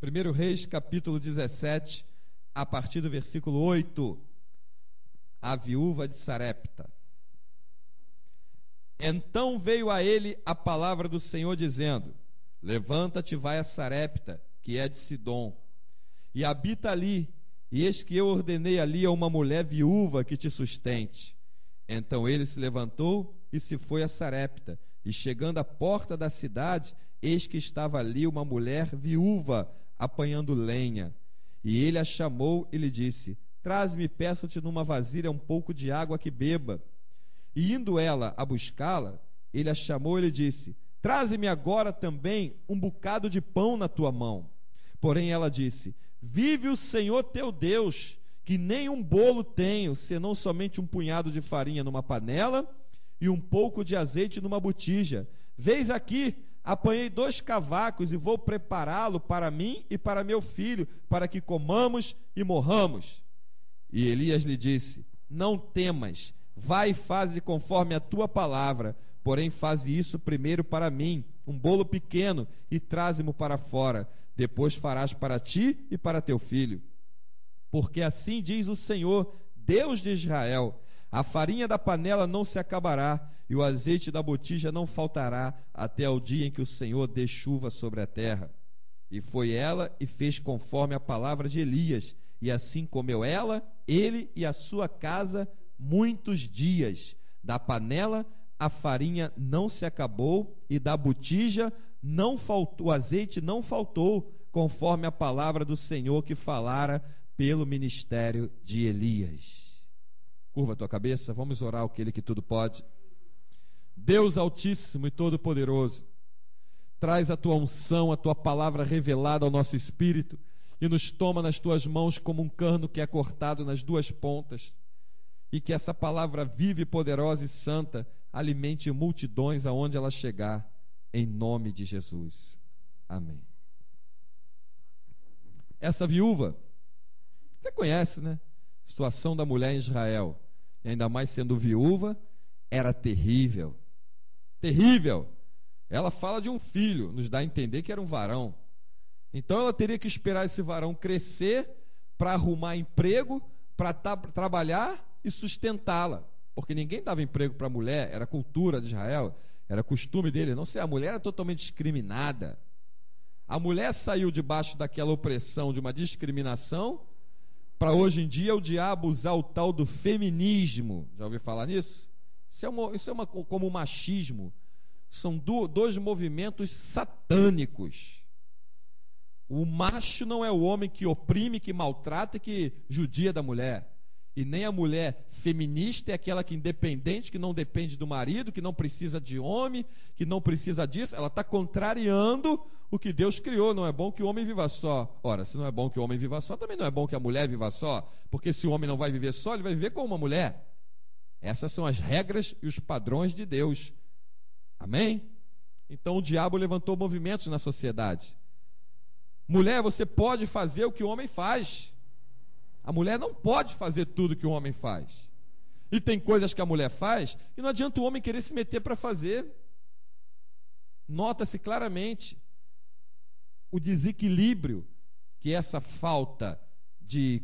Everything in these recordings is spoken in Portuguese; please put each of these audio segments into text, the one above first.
1 Reis, capítulo 17, a partir do versículo 8. A viúva de Sarepta. Então veio a ele a palavra do Senhor, dizendo: levanta-te, vai a Sarepta, que é de Sidom, e habita ali, e eis que eu ordenei ali a uma mulher viúva que te sustente. Então ele se levantou e se foi a Sarepta, e chegando à porta da cidade, eis que estava ali uma mulher viúva apanhando lenha. E ele a chamou e lhe disse: traze-me, peço-te, numa vasilha um pouco de água que beba. E indo ela a buscá-la, ele a chamou e lhe disse: traze-me agora também um bocado de pão na tua mão. Porém ela disse: vive o Senhor teu Deus, que nem um bolo tenho, senão somente um punhado de farinha numa panela e um pouco de azeite numa botija. Vês aqui, apanhei 2 cavacos e vou prepará-lo para mim e para meu filho, para que comamos e morramos. E Elias lhe disse: não temas, vai e faze conforme a tua palavra, porém faze isso primeiro para mim, um bolo pequeno, e traze-mo para fora, depois farás para ti e para teu filho. Porque assim diz o Senhor, Deus de Israel: a farinha da panela não se acabará, e o azeite da botija não faltará, até o dia em que o Senhor dê chuva sobre a terra. E foi ela e fez conforme a palavra de Elias, e assim comeu ela, ele e a sua casa muitos dias. Da panela a farinha não se acabou, e da botija não faltou, o azeite não faltou, conforme a palavra do Senhor que falara pelo ministério de Elias. Curva a tua cabeça, vamos orar aquele que tudo pode. Deus Altíssimo e Todo-Poderoso, traz a tua unção, a tua palavra revelada ao nosso espírito, e nos toma nas tuas mãos como um cano que é cortado nas 2 pontas, e que essa palavra viva e poderosa e santa alimente multidões aonde ela chegar, em nome de Jesus. Amém. Essa viúva, você conhece, né? Situação da mulher em Israel, e ainda mais sendo viúva, era terrível. Terrível. Ela fala de um filho, nos dá a entender que era um varão. Então ela teria que esperar esse varão crescer para arrumar emprego, para trabalhar e sustentá-la, porque ninguém dava emprego para a mulher, era cultura de Israel, era costume dele, não sei, a mulher era totalmente discriminada. A mulher saiu debaixo daquela opressão, de uma discriminação, para hoje em dia o diabo usar o tal do feminismo. Já ouviu falar nisso? Isso é como o machismo. São 2 movimentos satânicos. O macho não é o homem que oprime, que maltrata e que judia da mulher. E nem a mulher feminista é aquela que independente, que não depende do marido, que não precisa de homem, que não precisa disso. Ela está contrariando o que Deus criou. Não é bom que o homem viva só. Ora, se não é bom que o homem viva só, também não é bom que a mulher viva só. Porque se o homem não vai viver só, ele vai viver com uma mulher. Essas são as regras e os padrões de Deus. Amém? Então o diabo levantou movimentos na sociedade. Mulher, você pode fazer o que o homem faz. A mulher não pode fazer tudo que o homem faz. E tem coisas que a mulher faz e não adianta o homem querer se meter para fazer. Nota-se claramente o desequilíbrio que essa falta de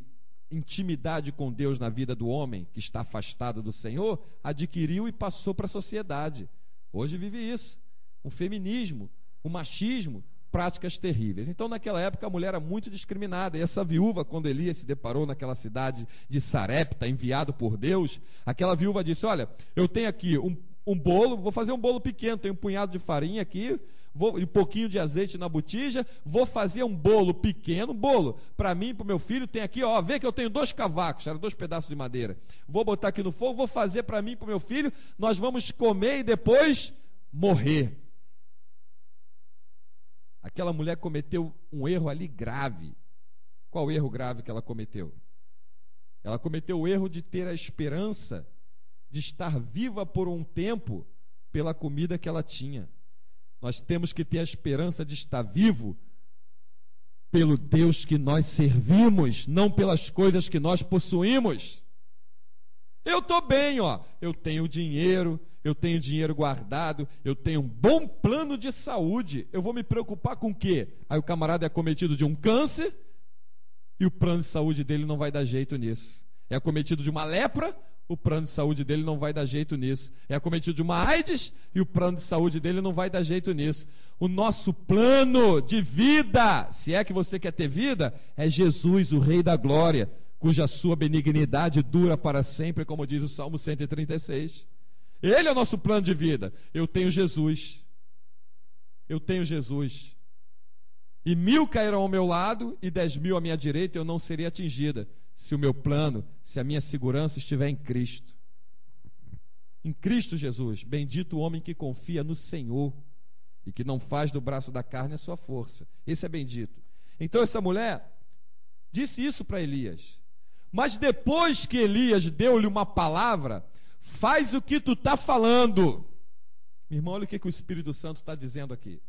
intimidade com Deus na vida do homem, que está afastado do Senhor, adquiriu e passou para a sociedade. Hoje vive isso, o feminismo, o machismo, práticas terríveis. Então naquela época a mulher era muito discriminada, e essa viúva, quando Elias se deparou naquela cidade de Sarepta, enviado por Deus, aquela viúva disse: olha, eu tenho aqui um bolo, vou fazer um bolo pequeno, tenho um punhado de farinha aqui, um pouquinho de azeite na botija, vou fazer um bolo pequeno, um bolo para mim e para o meu filho, tem aqui, ó, vê que eu tenho 2 cavacos, eram 2 pedaços de madeira, vou botar aqui no fogo, vou fazer para mim e para o meu filho, nós vamos comer e depois morrer. Aquela mulher cometeu um erro ali grave. Qual o erro grave que ela cometeu? Ela cometeu o erro de ter a esperança de estar viva por um tempo pela comida que ela tinha. Nós temos que ter a esperança de estar vivo pelo Deus que nós servimos, não pelas coisas que nós possuímos. Eu estou bem, ó, eu tenho dinheiro, eu tenho dinheiro guardado, eu tenho um bom plano de saúde, eu vou me preocupar com o quê? Aí o camarada é acometido de um câncer e o plano de saúde dele não vai dar jeito nisso. É acometido de uma lepra, o plano de saúde dele não vai dar jeito nisso. É acometido de uma AIDS e o plano de saúde dele não vai dar jeito nisso. O nosso plano de vida, se é que você quer ter vida, é Jesus, o Rei da Glória, cuja sua benignidade dura para sempre, como diz o Salmo 136. Ele é o nosso plano de vida. Eu tenho Jesus. Eu tenho Jesus. E 1000 cairão ao meu lado e 10.000 à minha direita, eu não serei atingida, se o meu plano, se a minha segurança estiver em Cristo. Em Cristo Jesus. Bendito o homem que confia no Senhor e que não faz do braço da carne a sua força. Esse é bendito. Então essa mulher disse isso para Elias. Mas depois que Elias deu-lhe uma palavra, faz o que tu está falando. Meu irmão, olha o que o Espírito Santo está dizendo aqui.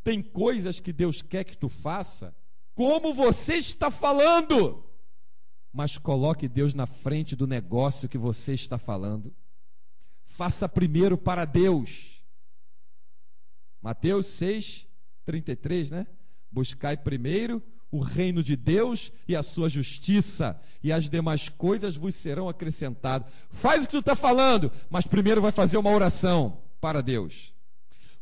Tem coisas que Deus quer que tu faça, como você está falando, mas coloque Deus na frente do negócio que você está falando. Faça primeiro para Deus. Mateus 6:33, né? Buscai primeiro o reino de Deus e a sua justiça, e as demais coisas vos serão acrescentadas. Faz o que tu está falando, mas primeiro vai fazer uma oração para Deus.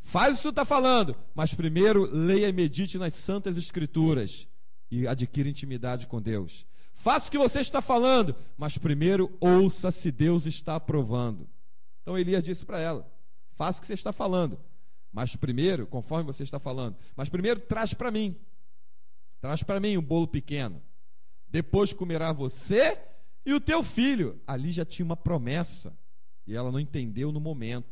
Faz o que tu está falando, mas primeiro leia e medite nas Santas Escrituras e adquira intimidade com Deus. Faça o que você está falando, mas primeiro ouça se Deus está aprovando. Então Elias disse para ela: faça o que você está falando, mas primeiro, conforme você está falando, mas primeiro traz para mim um bolo pequeno, depois comerá você e o teu filho. Ali já tinha uma promessa, e ela não entendeu no momento,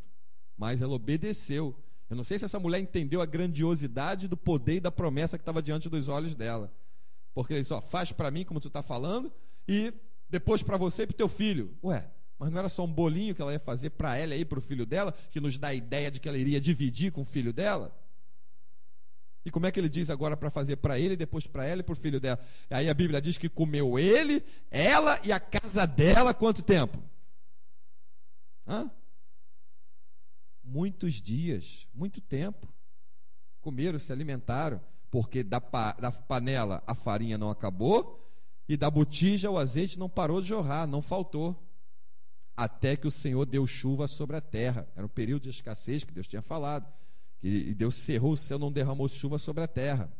mas ela obedeceu. Eu não sei se essa mulher entendeu a grandiosidade do poder e da promessa que estava diante dos olhos dela, porque ele só faz para mim, como tu está falando, e depois para você e para o teu filho. Ué, mas não era só um bolinho que ela ia fazer para ela e para o filho dela, que nos dá a ideia de que ela iria dividir com o filho dela? E como é que ele diz agora para fazer para ele, depois para ela e para o filho dela? Aí a Bíblia diz que comeu ele, ela e a casa dela, quanto tempo? Muitos dias, muito tempo. Comeram, se alimentaram, porque da panela a farinha não acabou e da botija o azeite não parou de jorrar, não faltou, até que o Senhor deu chuva sobre a terra. Era um período de escassez que Deus tinha falado, e Deus cerrou o céu, não derramou chuva sobre a terra.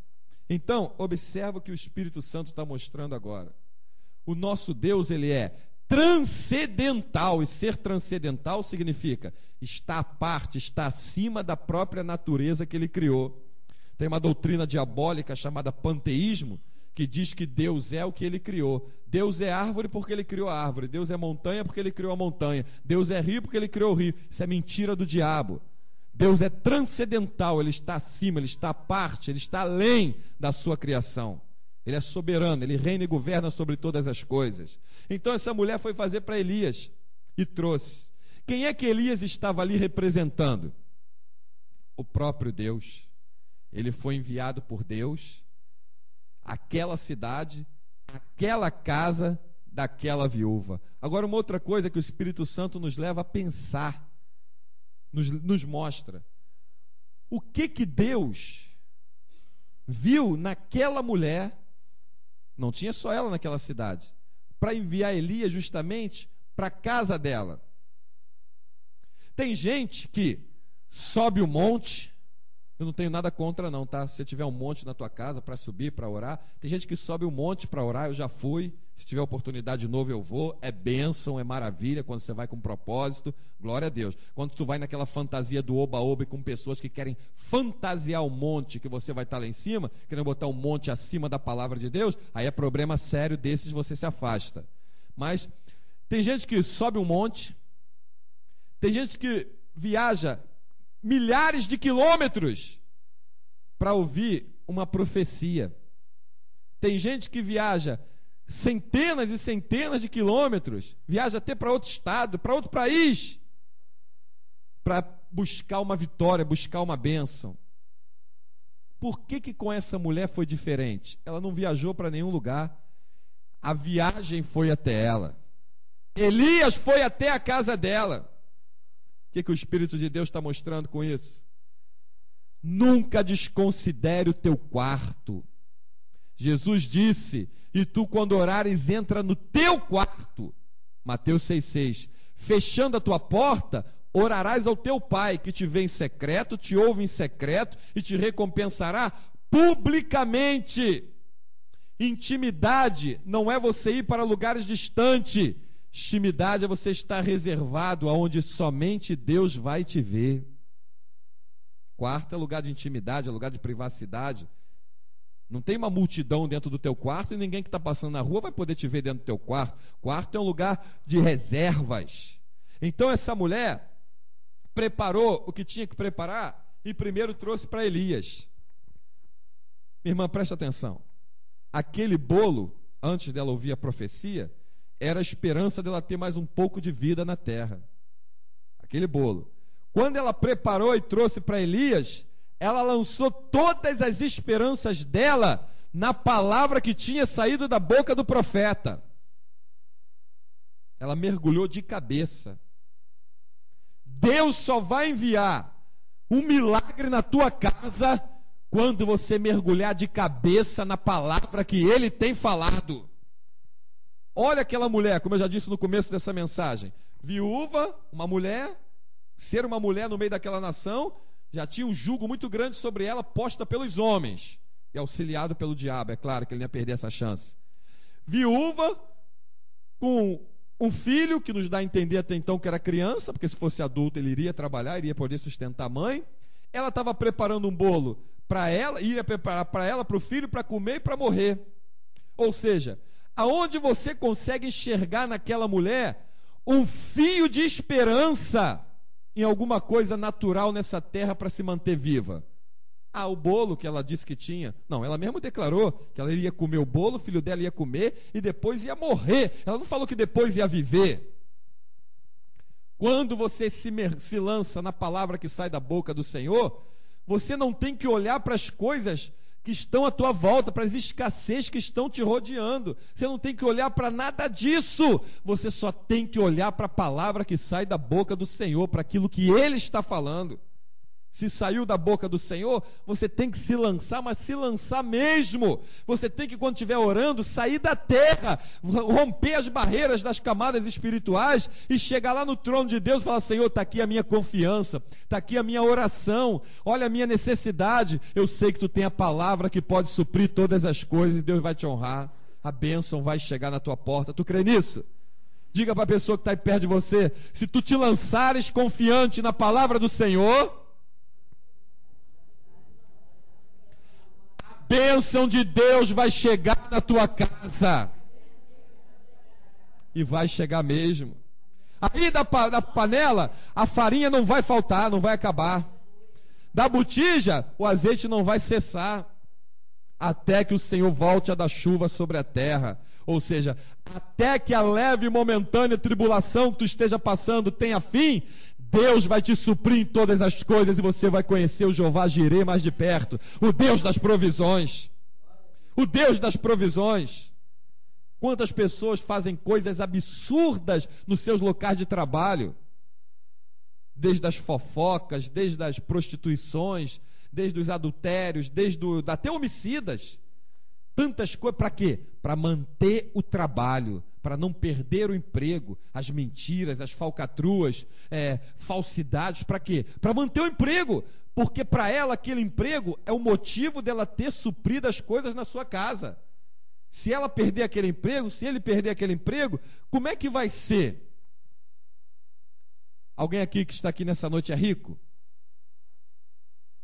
Então, observa o que o Espírito Santo está mostrando agora. O nosso Deus, ele é transcendental, e ser transcendental significa estar à parte, estar acima da própria natureza que ele criou. Tem uma doutrina diabólica chamada panteísmo, que diz que Deus é o que ele criou. Deus é árvore porque ele criou a árvore, Deus é montanha porque ele criou a montanha, Deus é rio porque ele criou o rio. Isso é mentira do diabo. Deus é transcendental, ele está acima, ele está à parte, ele está além da sua criação. Ele é soberano, ele reina e governa sobre todas as coisas. Então essa mulher foi fazer para Elias e trouxe. Quem é que Elias estava ali representando? O próprio Deus. Ele foi enviado por Deus àquela cidade, àquela casa daquela viúva. Agora, uma outra coisa que o Espírito Santo nos leva a pensar, nos mostra. O que Deus viu naquela mulher? Não tinha só ela naquela cidade, para enviar Elias justamente para a casa dela. Tem gente que sobe o monte. Eu não tenho nada contra não, tá? Se tiver um monte na tua casa para subir, para orar. Tem gente que sobe um monte para orar, eu já fui. Se tiver oportunidade de novo eu vou. É bênção, é maravilha quando você vai com propósito. Glória a Deus. Quando tu vai naquela fantasia do oba-oba e com pessoas que querem fantasiar o monte que você vai estar lá em cima, querendo botar um monte acima da palavra de Deus, aí é problema sério desses, você se afasta. Mas tem gente que sobe um monte, tem gente que viaja milhares de quilômetros para ouvir uma profecia. Tem gente que viaja centenas e centenas de quilômetros, viaja até para outro estado, para outro país, para buscar uma vitória, buscar uma bênção. Por que com essa mulher foi diferente? Ela não viajou para nenhum lugar, a viagem foi até ela. Elias foi até a casa dela. O que o Espírito de Deus está mostrando com isso? Nunca desconsidere o teu quarto. Jesus disse: e tu, quando orares, entra no teu quarto. Mateus 6,6. Fechando a tua porta, orarás ao teu Pai, que te vê em secreto, te ouve em secreto e te recompensará publicamente. Intimidade não é você ir para lugares distantes. Intimidade é você estar reservado aonde somente Deus vai te ver. Quarto é lugar de intimidade, é lugar de privacidade. Não tem uma multidão dentro do teu quarto e ninguém que está passando na rua vai poder te ver dentro do teu quarto. Quarto é um lugar de reservas. Então essa mulher preparou o que tinha que preparar e primeiro trouxe para Elias. Minha irmã, presta atenção. Aquele bolo, antes dela ouvir a profecia, era a esperança dela ter mais um pouco de vida na terra. Aquele bolo. Quando ela preparou e trouxe para Elias, ela lançou todas as esperanças dela na palavra que tinha saído da boca do profeta. Ela mergulhou de cabeça. Deus só vai enviar um milagre na tua casa quando você mergulhar de cabeça na palavra que Ele tem falado. Olha aquela mulher, como eu já disse no começo dessa mensagem, viúva, uma mulher, ser uma mulher no meio daquela nação, já tinha um jugo muito grande sobre ela, posta pelos homens, e auxiliado pelo diabo, é claro que ele não ia perder essa chance. Viúva, com um filho, que nos dá a entender até então que era criança, porque se fosse adulto ele iria trabalhar, iria poder sustentar a mãe. Ela estava preparando um bolo para ela, iria preparar para ela, para o filho, para comer e para morrer. Ou seja, aonde você consegue enxergar naquela mulher um fio de esperança em alguma coisa natural nessa terra para se manter viva? O bolo que ela disse que tinha. Não, ela mesma declarou que ela iria comer o bolo, o filho dela ia comer e depois ia morrer. Ela não falou que depois ia viver. Quando você se lança na palavra que sai da boca do Senhor, você não tem que olhar para as coisas que estão à tua volta, para as escassez que estão te rodeando. Você não tem que olhar para nada disso. Você só tem que olhar para a palavra que sai da boca do Senhor, para aquilo que Ele está falando. Se saiu da boca do Senhor, você tem que se lançar, mas se lançar mesmo. Você tem que, quando estiver orando, sair da terra, romper as barreiras das camadas espirituais e chegar lá no trono de Deus e falar: Senhor, está aqui a minha confiança, está aqui a minha oração, olha a minha necessidade. Eu sei que tu tem a palavra que pode suprir todas as coisas e Deus vai te honrar. A bênção vai chegar na tua porta. Tu crê nisso? Diga para a pessoa que está aí perto de você: se tu te lançares confiante na palavra do Senhor, bênção de Deus vai chegar na tua casa. E vai chegar mesmo. Aí da panela, a farinha não vai faltar, não vai acabar. Da botija, o azeite não vai cessar, até que o Senhor volte a dar chuva sobre a terra. Ou seja, até que a leve e momentânea tribulação que tu esteja passando tenha fim, Deus vai te suprir em todas as coisas e você vai conhecer o Jeová Jireh mais de perto, o Deus das provisões. O Deus das provisões. Quantas pessoas fazem coisas absurdas nos seus locais de trabalho? Desde as fofocas, desde as prostituições, desde os adultérios, até homicidas. Tantas coisas, para quê? Para manter o trabalho, para não perder o emprego, as mentiras, as falcatruas, falsidades, para quê? Para manter o emprego, porque para ela aquele emprego é o motivo dela ter suprido as coisas na sua casa. Se ela perder aquele emprego, se ele perder aquele emprego, como é que vai ser? Alguém aqui que está aqui nessa noite é rico?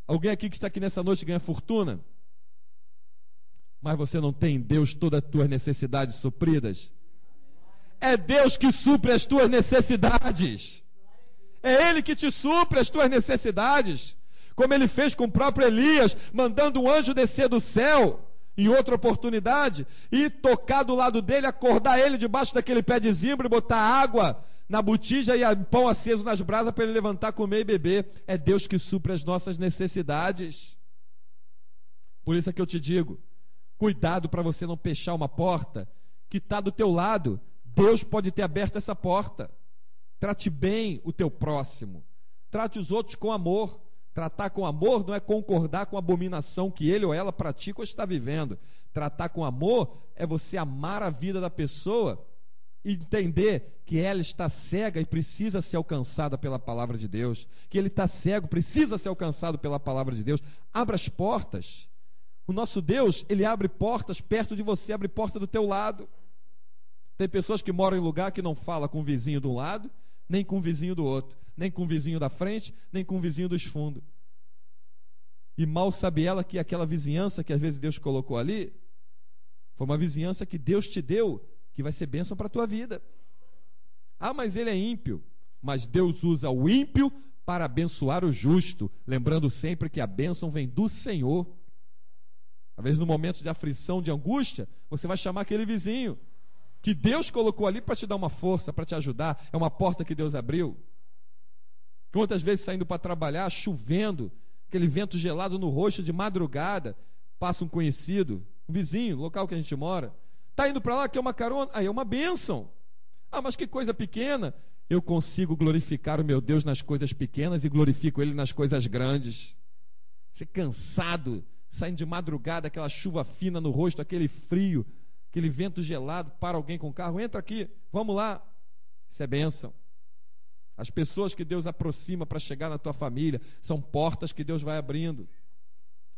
Alguém aqui que está aqui nessa noite ganha fortuna? Mas você não tem em Deus todas as tuas necessidades supridas? É Deus que supre as tuas necessidades. É Ele que te supre as tuas necessidades. Como Ele fez com o próprio Elias, mandando um anjo descer do céu, em outra oportunidade, e tocar do lado dele, acordar ele debaixo daquele pé de zimbro, e botar água na botija e pão aceso nas brasas para ele levantar, comer e beber. É Deus que supre as nossas necessidades. Por isso é que eu te digo, cuidado para você não fechar uma porta que está do teu lado. Deus pode ter aberto essa porta. Trate bem o teu próximo. trate os outros com amor. Tratar com amor não é concordar com a abominação que ele ou ela pratica ou está vivendo. Tratar com amor é você amar a vida da pessoa e entender que ela está cega e precisa ser alcançada pela palavra de Deus, que ele está cego, precisa ser alcançado pela palavra de Deus. Abra as portas. O nosso Deus, ele abre portas perto de você, abre porta do teu lado. Tem pessoas que moram em lugar que não fala com o vizinho de um lado, nem com o vizinho do outro, nem com o vizinho da frente, nem com o vizinho dos fundos. E mal sabe ela que aquela vizinhança que às vezes Deus colocou ali, foi uma vizinhança que Deus te deu, que vai ser bênção para a tua vida. Ah, mas ele é ímpio. Mas Deus usa o ímpio para abençoar o justo, lembrando sempre que a bênção vem do Senhor. Às vezes no momento de aflição, de angústia, você vai chamar aquele vizinho que Deus colocou ali para te dar uma força, para te ajudar. É uma porta que Deus abriu. Quantas vezes saindo para trabalhar, chovendo, aquele vento gelado no rosto de madrugada, passa um conhecido, um vizinho, local que a gente mora, está indo para lá, quer uma carona, aí é uma bênção. Ah, mas que coisa pequena. Eu consigo glorificar o meu Deus nas coisas pequenas e glorifico Ele nas coisas grandes. Você cansado, saindo de madrugada, aquela chuva fina no rosto, aquele frio, aquele vento gelado, para alguém com o carro, entra aqui, vamos lá. Isso é bênção. As pessoas que Deus aproxima para chegar na tua família são portas que Deus vai abrindo.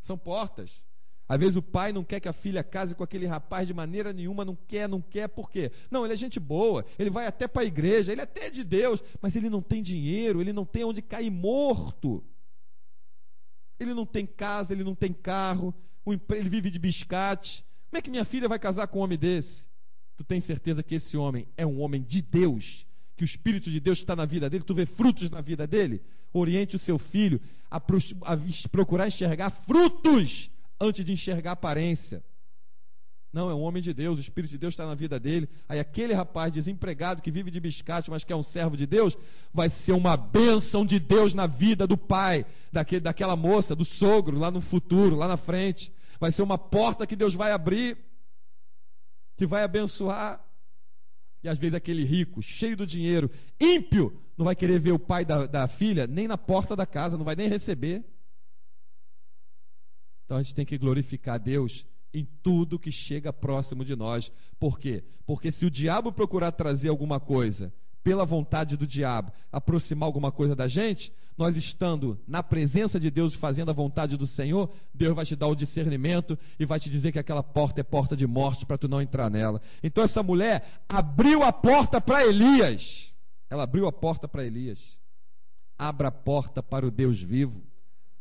São portas. Às vezes o pai não quer que a filha case com aquele rapaz de maneira nenhuma, não quer, por quê? Não, ele é gente boa, ele vai até para a igreja, ele até é de Deus, mas ele não tem dinheiro, ele não tem onde cair morto. Ele não tem casa, ele não tem carro, ele vive de biscate. Como é que minha filha vai casar com um homem desse? Tu tens certeza que esse homem é um homem de Deus, que o Espírito de Deus está na vida dele, tu vê frutos na vida dele? Oriente o seu filho a procurar enxergar frutos antes de enxergar aparência. Não, é um homem de Deus, o Espírito de Deus está na vida dele. Aí aquele rapaz desempregado que vive de biscate, mas que é um servo de Deus, vai ser uma bênção de Deus na vida do pai, daquela moça, do sogro, lá no futuro, lá na frente. Vai ser uma porta que Deus vai abrir, que vai abençoar. E às vezes aquele rico, cheio do dinheiro, ímpio, não vai querer ver o pai da filha nem na porta da casa, não vai nem receber. Então a gente tem que glorificar a Deus em tudo que chega próximo de nós. Por quê? Porque se o diabo procurar trazer alguma coisa pela vontade do diabo, aproximar alguma coisa da gente, nós estando na presença de Deus, fazendo a vontade do Senhor, Deus vai te dar o discernimento e vai te dizer que aquela porta é porta de morte para tu não entrar nela. Então essa mulher abriu a porta para Elias. Ela abriu a porta para Elias. Abra a porta para o Deus vivo.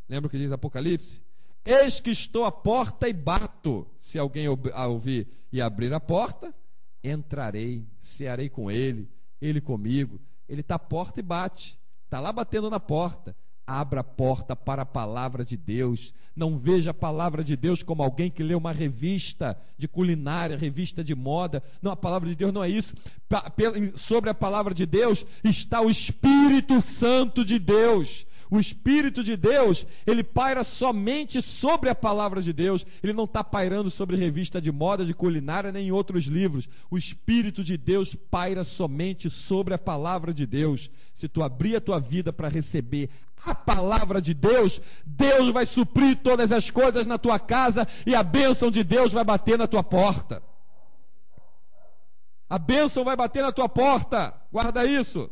Lembra o que diz Apocalipse? Eis que estou à porta e bato. Se alguém ouvir e abrir a porta, entrarei, cearei com ele, ele comigo. Ele está à porta e bate. Está lá batendo na porta. Abra a porta para a palavra de Deus. Não veja a palavra de Deus como alguém que lê uma revista de culinária, revista de moda. Não, a palavra de Deus não é isso. Sobre a palavra de Deus está o Espírito Santo de Deus. O Espírito de Deus, ele paira somente sobre a palavra de Deus. Ele não está pairando sobre revista de moda, de culinária, nem em outros livros. O Espírito de Deus paira somente sobre a palavra de Deus. Se tu abrir a tua vida para receber a palavra de Deus, Deus vai suprir todas as coisas na tua casa e a bênção de Deus vai bater na tua porta. A bênção vai bater na tua porta. Guarda isso.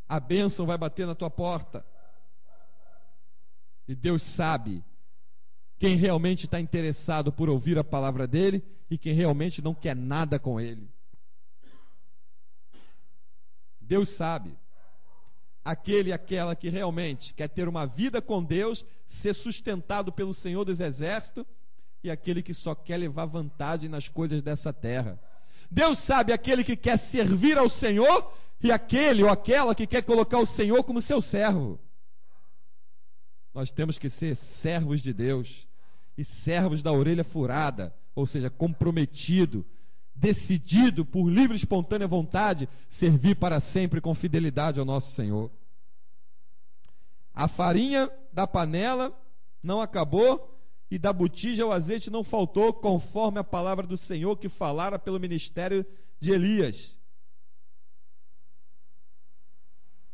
A bênção vai bater na tua porta. E Deus sabe quem realmente está interessado por ouvir a palavra dele e quem realmente não quer nada com ele. Deus sabe. Aquele e aquela que realmente quer ter uma vida com Deus, ser sustentado pelo Senhor dos Exércitos, e aquele que só quer levar vantagem nas coisas dessa terra. Deus sabe aquele que quer servir ao Senhor e aquele ou aquela que quer colocar o Senhor como seu servo. Nós temos que ser servos de Deus e servos da orelha furada, ou seja, comprometido, decidido por livre e espontânea vontade, servir para sempre com fidelidade ao nosso Senhor. A farinha da panela não acabou e da botija o azeite não faltou, conforme a palavra do Senhor que falara pelo ministério de Elias.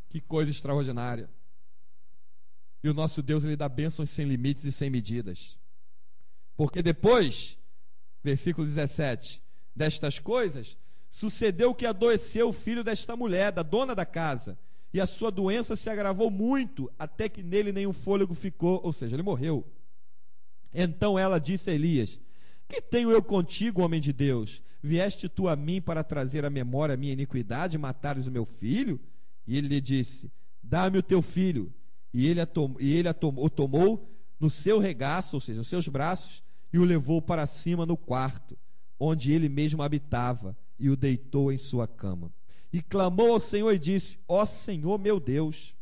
Que coisa extraordinária. E o nosso Deus, Ele dá bênçãos sem limites e sem medidas. Porque depois, versículo 17, destas coisas, sucedeu que adoeceu o filho desta mulher, da dona da casa, e a sua doença se agravou muito, até que nele nenhum fôlego ficou, ou seja, ele morreu. Então ela disse a Elias: que tenho eu contigo, homem de Deus? Vieste tu a mim para trazer à memória a minha iniquidade e matares o meu filho? E ele lhe disse: dá-me o teu filho. E ele o tomou no seu regaço, ou seja, nos seus braços, e o levou para cima no quarto, onde ele mesmo habitava, e o deitou em sua cama. E clamou ao Senhor e disse: ó Senhor meu Deus,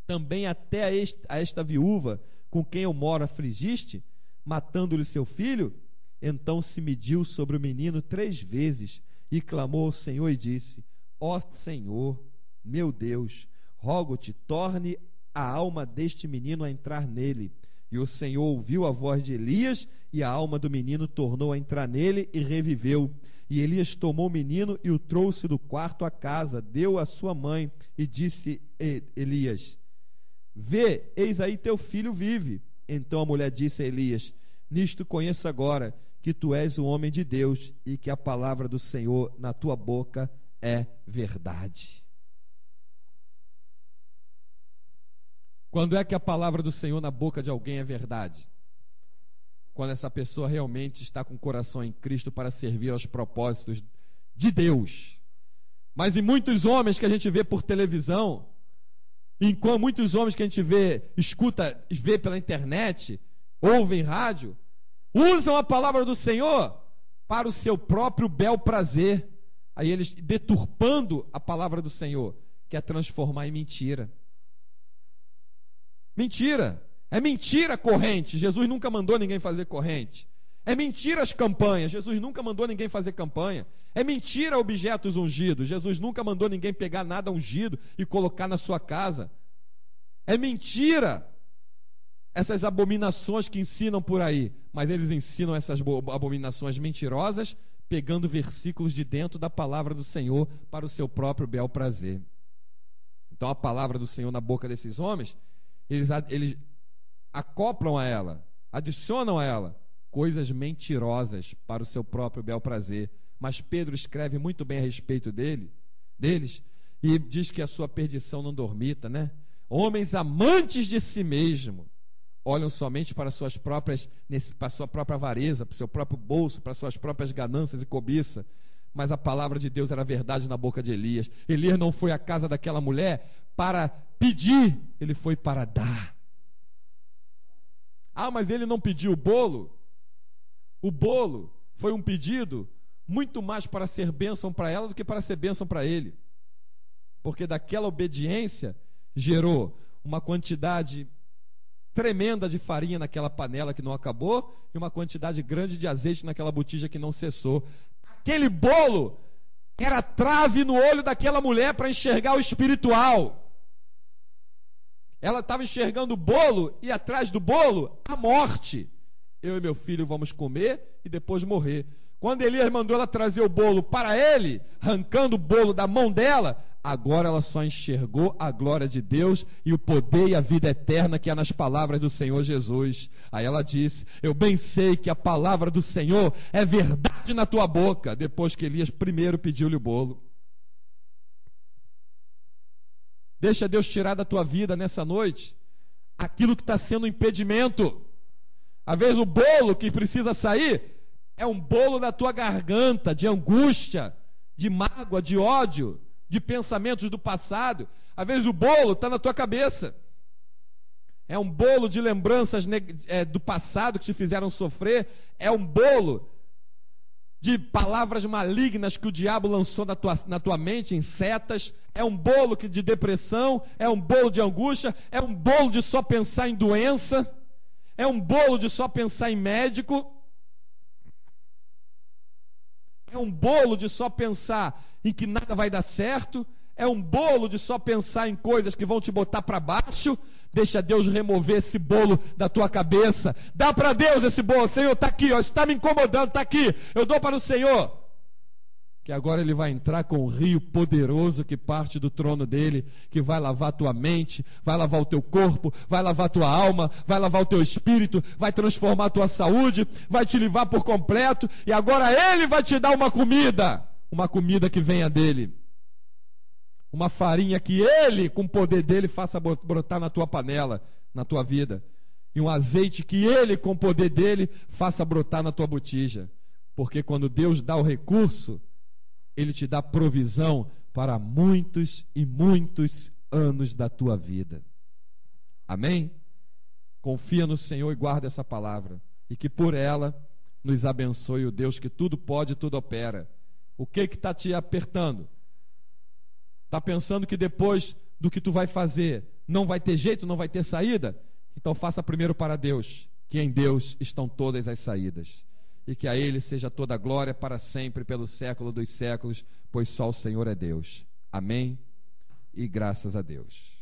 também até a esta viúva com quem eu moro afligiste, matando-lhe seu filho? Então se mediu sobre o menino 3 vezes, e clamou ao Senhor e disse: ó Senhor meu Deus, rogo-te, torne a alma deste menino a entrar nele. E o Senhor ouviu a voz de Elias, e a alma do menino tornou a entrar nele e reviveu. E Elias tomou o menino e o trouxe do quarto à casa, deu à sua mãe e disse Elias: vê, eis aí teu filho vive. Então a mulher disse a Elias: nisto conheço agora que tu és o homem de Deus e que a palavra do Senhor na tua boca é verdade. Quando é que a palavra do Senhor na boca de alguém é verdade? Quando essa pessoa realmente está com o coração em Cristo para servir aos propósitos de Deus. Mas em muitos homens que a gente vê por televisão, muitos homens que a gente vê pela internet, ouvem rádio, usam a palavra do Senhor para o seu próprio bel prazer. Aí eles deturpando a palavra do Senhor, que é transformar em mentira. Mentira, é mentira a corrente. Jesus nunca mandou ninguém fazer corrente. É mentira as campanhas. Jesus nunca mandou ninguém fazer campanha. É mentira objetos ungidos. Jesus nunca mandou ninguém pegar nada ungido e colocar na sua casa. É mentira essas abominações que ensinam por aí. Mas eles ensinam essas abominações mentirosas, pegando versículos de dentro da palavra do Senhor para o seu próprio bel prazer. Então a palavra do Senhor na boca desses homens, eles acoplam a ela, adicionam a ela coisas mentirosas para o seu próprio bel prazer. Mas Pedro escreve muito bem a respeito deles, e diz que a sua perdição não dormita, né? Homens amantes de si mesmo, olham somente para suas próprias, para a sua própria avareza, para o seu próprio bolso, para suas próprias ganâncias e cobiça. Mas a palavra de Deus era verdade na boca de Elias. Elias não foi à casa daquela mulher para pedir, ele foi para dar. Ah, mas ele não pediu o bolo? O bolo foi um pedido muito mais para ser bênção para ela do que para ser bênção para ele. Porque daquela obediência gerou uma quantidade tremenda de farinha naquela panela que não acabou e uma quantidade grande de azeite naquela botija que não cessou. Aquele bolo era trave no olho daquela mulher para enxergar o espiritual. Ela estava enxergando o bolo e atrás do bolo a morte. Eu e meu filho vamos comer e depois morrer. Quando Elias mandou ela trazer o bolo para ele, arrancando o bolo da mão dela, agora ela só enxergou a glória de Deus e o poder e a vida eterna que há nas palavras do Senhor Jesus. Aí ela disse: eu bem sei que a palavra do Senhor é verdade na tua boca. Depois que Elias primeiro pediu-lhe o bolo. Deixa Deus tirar da tua vida nessa noite aquilo que está sendo um impedimento. Às vezes o bolo que precisa sair é um bolo da tua garganta, de angústia, de mágoa, de ódio, de pensamentos do passado. Às vezes o bolo está na tua cabeça. É um bolo de lembranças do passado que te fizeram sofrer. É um bolo de palavras malignas que o diabo lançou na tua mente, em setas. É um bolo de depressão. É um bolo de angústia. É um bolo de só pensar em doença. É um bolo de só pensar em médico. É um bolo de só pensar em que nada vai dar certo. É um bolo de só pensar em coisas que vão te botar para baixo. Deixa Deus remover esse bolo da tua cabeça. Dá para Deus esse bolo. Senhor, está aqui, ó, está me incomodando, está aqui. Eu dou para o Senhor. que agora ele vai entrar com um rio poderoso que parte do trono dele, que vai lavar tua mente, vai lavar o teu corpo, vai lavar tua alma, vai lavar o teu espírito, vai transformar a tua saúde, vai te livrar por completo, e agora ele vai te dar uma comida que venha dele, uma farinha que ele, com o poder dele, faça brotar na tua panela, na tua vida, e um azeite que ele, com o poder dele, faça brotar na tua botija, porque quando Deus dá o recurso, ele te dá provisão para muitos e muitos anos da tua vida. Amém? Confia no Senhor e guarda essa palavra, e que por ela nos abençoe o Deus que tudo pode e tudo opera. O que está te apertando? Está pensando que depois do que tu vai fazer não vai ter jeito, não vai ter saída? Então faça primeiro para Deus, que em Deus estão todas as saídas. E que a Ele seja toda a glória para sempre, pelo século dos séculos, pois só o Senhor é Deus. Amém? E graças a Deus.